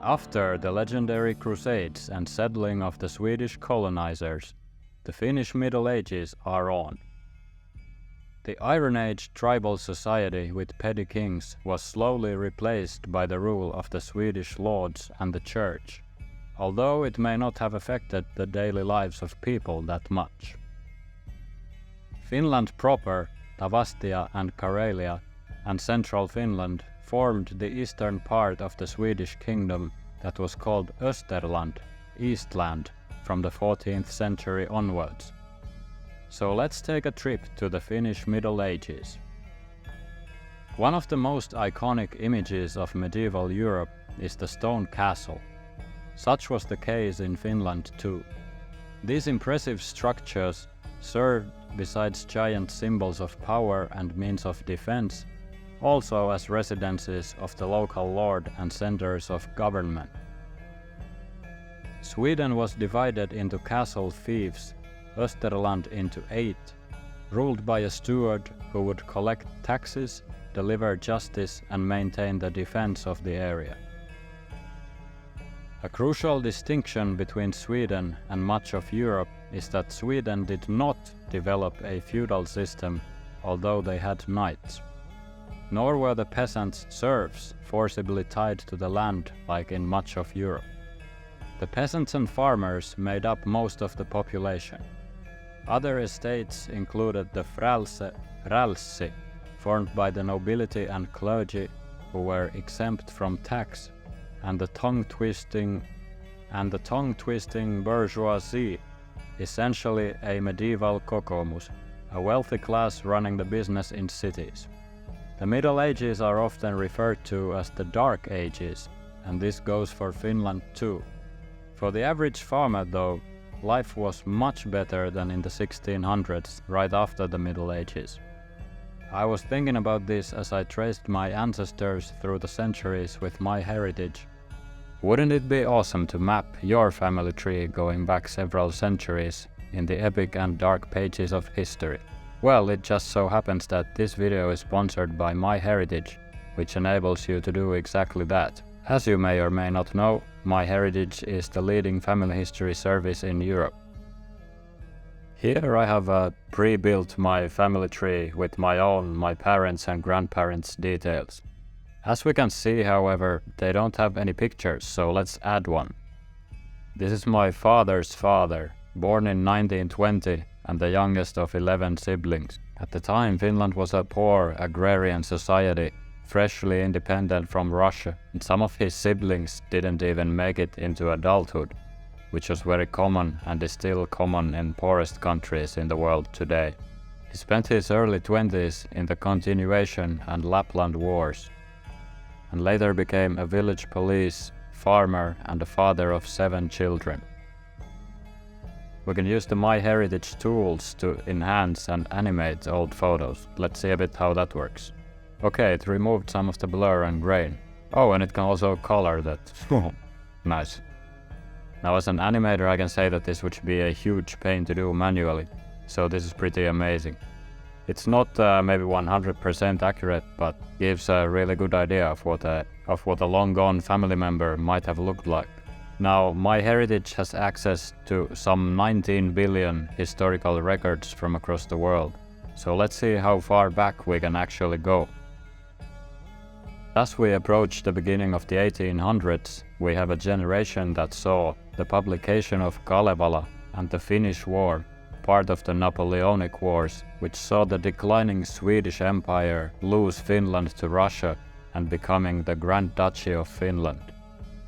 After the legendary Crusades and settling of the Swedish colonizers, the Finnish Middle Ages are on. The Iron Age tribal society with petty kings was slowly replaced by the rule of the Swedish lords and the church, although it may not have affected the daily lives of people that much. Finland proper, Tavastia and Karelia, and central Finland formed the eastern part of the Swedish kingdom that was called Österland, Eastland, from the 14th century onwards. So let's take a trip to the Finnish Middle Ages. One of the most iconic images of medieval Europe is the stone castle. Such was the case in Finland too. These impressive structures served, besides giant symbols of power and means of defense, also as residences of the local lord and centers of government. Sweden was divided into castle fiefs, Österland into 8, ruled by a steward who would collect taxes, deliver justice and maintain the defense of the area. A crucial distinction between Sweden and much of Europe is that Sweden did not develop a feudal system, although they had knights. Nor were the peasants serfs forcibly tied to the land like in much of Europe. The peasants and farmers made up most of the population. Other estates included the frälse, formed by the nobility and clergy who were exempt from tax, and the tongue-twisting bourgeoisie, essentially a medieval kokoomus, a wealthy class running the business in cities. The Middle Ages are often referred to as the Dark Ages, and this goes for Finland too. For the average farmer though, life was much better than in the 1600s, right after the Middle Ages. I was thinking about this as I traced my ancestors through the centuries with MyHeritage. Wouldn't it be awesome to map your family tree going back several centuries in the epic and dark pages of history? Well, it just so happens that this video is sponsored by MyHeritage, which enables you to do exactly that. As you may or may not know, MyHeritage is the leading family history service in Europe. Here I have pre-built my family tree with my parents and grandparents' details. As we can see, however, they don't have any pictures, so let's add one. This is my father's father, born in 1920 and the youngest of 11 siblings. At the time, Finland was a poor agrarian society, freshly independent from Russia, and some of his siblings didn't even make it into adulthood, which was very common and is still common in poorest countries in the world today. He spent his early 20s in the Continuation and Lapland Wars, and later became a village police, farmer and a father of 7 children. We can use the MyHeritage tools to enhance and animate old photos. Let's see a bit how that works. Okay, it removed some of the blur and grain. Oh, and it can also color that. Nice. Now as an animator I can say that this would be a huge pain to do manually, so this is pretty amazing. It's not maybe 100% accurate, but gives a really good idea of what a long-gone family member might have looked like. Now, MyHeritage has access to some 19 billion historical records from across the world, so let's see how far back we can actually go. As we approach the beginning of the 1800s, we have a generation that saw the publication of Kalevala and the Finnish War, part of the Napoleonic Wars, which saw the declining Swedish Empire lose Finland to Russia and becoming the Grand Duchy of Finland.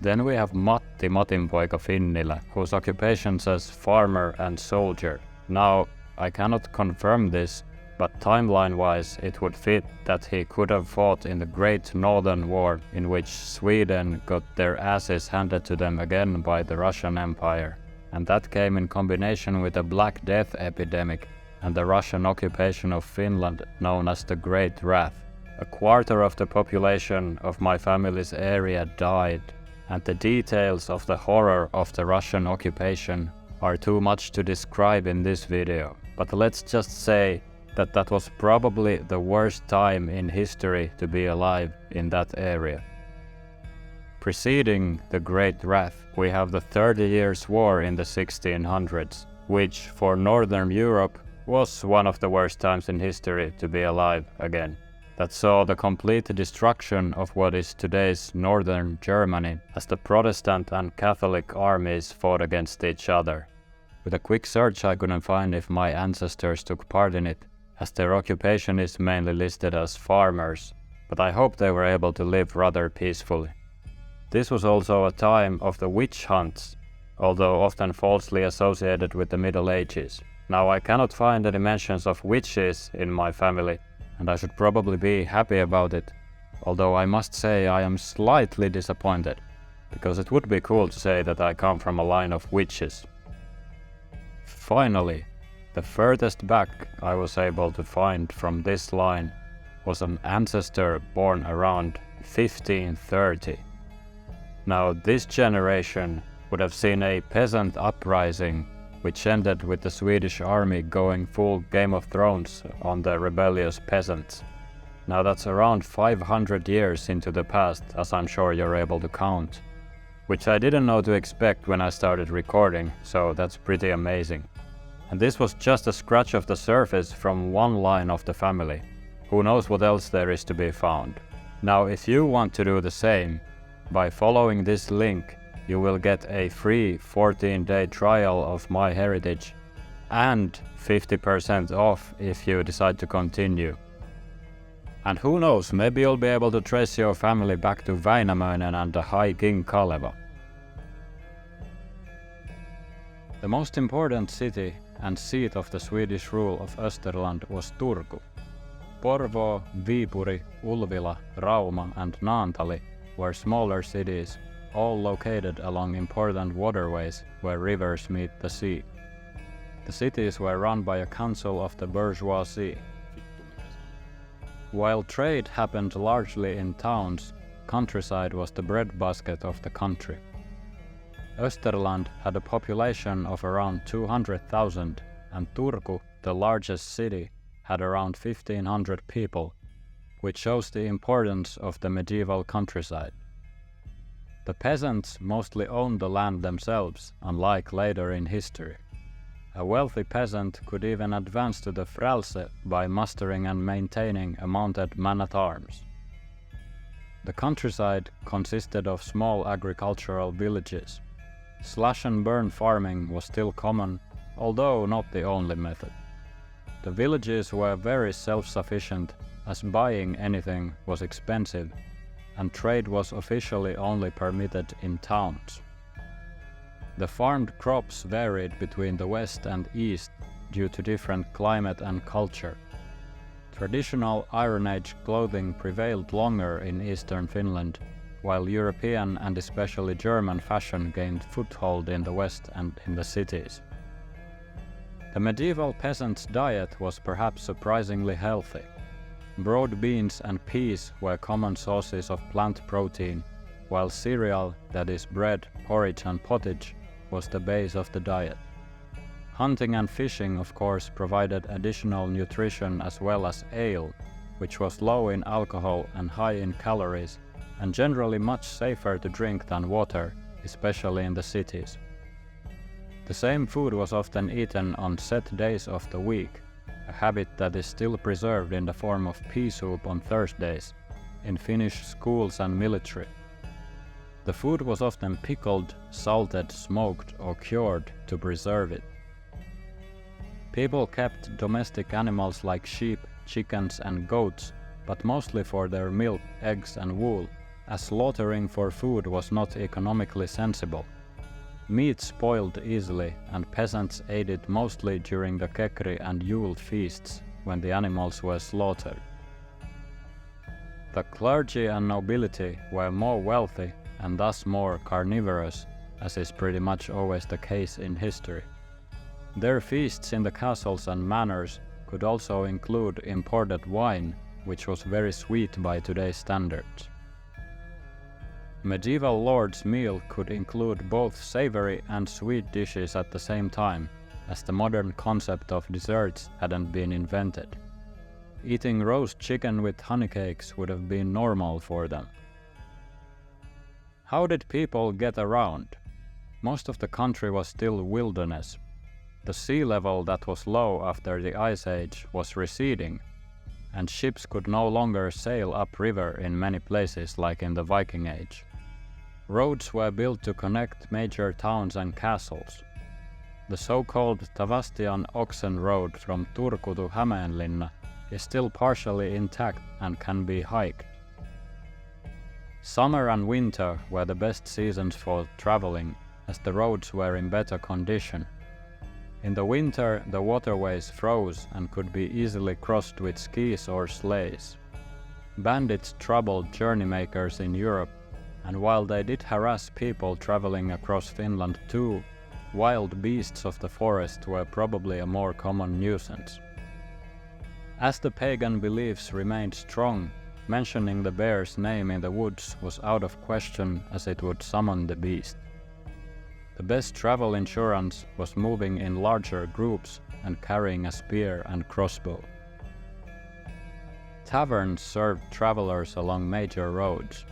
Then we have Matti Matinpoika Finnilä, whose occupation says farmer and soldier. Now, I cannot confirm this, but timeline-wise it would fit that he could have fought in the Great Northern War, in which Sweden got their asses handed to them again by the Russian Empire. And that came in combination with a Black Death epidemic and the Russian occupation of Finland known as the Great Wrath. A quarter of the population of my family's area died, and the details of the horror of the Russian occupation are too much to describe in this video. But let's just say that was probably the worst time in history to be alive in that area. Preceding the Great Wrath, we have the 30 Years' War in the 1600s, which for Northern Europe was one of the worst times in history to be alive again. That saw the complete destruction of what is today's northern Germany as the Protestant and Catholic armies fought against each other. With a quick search I couldn't find if my ancestors took part in it, as their occupation is mainly listed as farmers, but I hope they were able to live rather peacefully. This was also a time of the witch hunts, although often falsely associated with the Middle Ages. Now I cannot find any mentions of witches in my family, and I should probably be happy about it, although I must say I am slightly disappointed, because it would be cool to say that I come from a line of witches. Finally, the furthest back I was able to find from this line was an ancestor born around 1530. Now this generation would have seen a peasant uprising which ended with the Swedish army going full Game of Thrones on the rebellious peasants. Now that's around 500 years into the past, as I'm sure you're able to count. Which I didn't know to expect when I started recording, so that's pretty amazing. And this was just a scratch of the surface from one line of the family. Who knows what else there is to be found. Now if you want to do the same, by following this link, you will get a free 14-day trial of MyHeritage and 50% off if you decide to continue. And who knows, maybe you'll be able to trace your family back to Väinämöinen and the High King Kaleva. The most important city and seat of the Swedish rule of Österland was Turku. Porvoo, Viipuri, Ulvila, Rauma and Naantali were smaller cities, all located along important waterways where rivers meet the sea. The cities were run by a council of the bourgeoisie. While trade happened largely in towns, countryside was the breadbasket of the country. Österland had a population of around 200,000, and Turku, the largest city, had around 1,500 people, which shows the importance of the medieval countryside. The peasants mostly owned the land themselves, unlike later in history. A wealthy peasant could even advance to the frälse by mustering and maintaining a mounted man-at-arms. The countryside consisted of small agricultural villages. Slash-and-burn farming was still common, although not the only method. The villages were very self-sufficient, as buying anything was expensive, and trade was officially only permitted in towns. The farmed crops varied between the west and east due to different climate and culture. Traditional Iron Age clothing prevailed longer in eastern Finland, while European and especially German fashion gained foothold in the west and in the cities. The medieval peasant's diet was perhaps surprisingly healthy. Broad beans and peas were common sources of plant protein, while cereal, that is bread, porridge and pottage, was the base of the diet. Hunting and fishing, of course, provided additional nutrition as well as ale, which was low in alcohol and high in calories, and generally much safer to drink than water, especially in the cities. The same food was often eaten on set days of the week, a habit that is still preserved in the form of pea soup on Thursdays, in Finnish schools and military. The food was often pickled, salted, smoked or cured to preserve it. People kept domestic animals like sheep, chickens and goats, but mostly for their milk, eggs and wool, as slaughtering for food was not economically sensible. Meat spoiled easily, and peasants ate it mostly during the Kekri and Yule feasts, when the animals were slaughtered. The clergy and nobility were more wealthy and thus more carnivorous, as is pretty much always the case in history. Their feasts in the castles and manors could also include imported wine, which was very sweet by today's standards. Medieval lord's meal could include both savory and sweet dishes at the same time, as the modern concept of desserts hadn't been invented. Eating roast chicken with honey cakes would have been normal for them. How did people get around? Most of the country was still wilderness. The sea level that was low after the Ice Age was receding, and ships could no longer sail upriver in many places like in the Viking Age. Roads were built to connect major towns and castles. The so-called Tavastian Oxen Road from Turku to Hämeenlinna is still partially intact and can be hiked. Summer and winter were the best seasons for traveling, as the roads were in better condition. In the winter, the waterways froze and could be easily crossed with skis or sleighs. Bandits troubled journeymakers in Europe, and while they did harass people traveling across Finland too, wild beasts of the forest were probably a more common nuisance. As the pagan beliefs remained strong, mentioning the bear's name in the woods was out of question, as it would summon the beast. The best travel insurance was moving in larger groups and carrying a spear and crossbow. Taverns served travelers along major roads.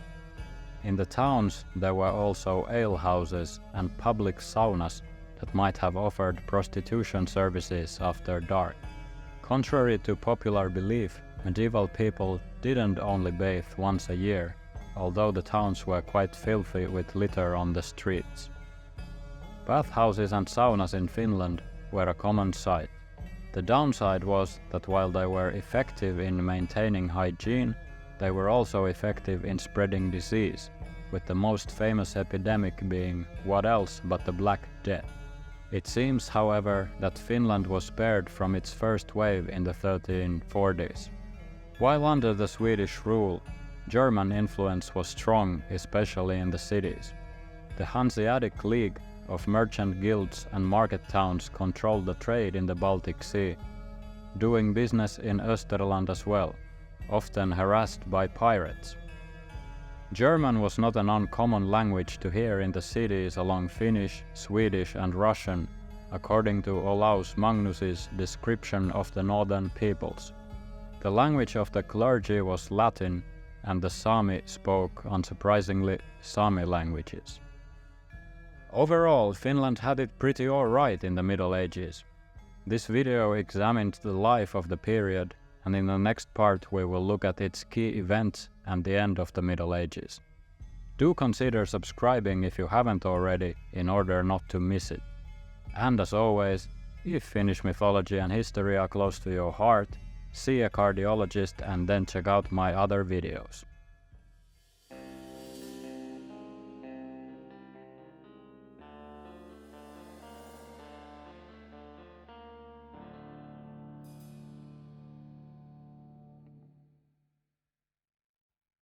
In the towns there were also alehouses and public saunas that might have offered prostitution services after dark. Contrary to popular belief, medieval people didn't only bathe once a year, although the towns were quite filthy with litter on the streets. Bathhouses and saunas in Finland were a common sight. The downside was that while they were effective in maintaining hygiene, they were also effective in spreading disease, with the most famous epidemic being what else but the Black Death. It seems, however, that Finland was spared from its first wave in the 1340s. While under the Swedish rule, German influence was strong, especially in the cities. The Hanseatic League of merchant guilds and market towns controlled the trade in the Baltic Sea, doing business in Österland as well, often harassed by pirates. German was not an uncommon language to hear in the cities along Finnish, Swedish and Russian, according to Olaus Magnus's description of the northern peoples. The language of the clergy was Latin, and the Sami spoke, unsurprisingly, Sami languages. Overall, Finland had it pretty alright in the Middle Ages. This video examined the life of the period, and in the next part we will look at its key events and the end of the Middle Ages. Do consider subscribing if you haven't already, in order not to miss it. And as always, if Finnish mythology and history are close to your heart, see a cardiologist and then check out my other videos.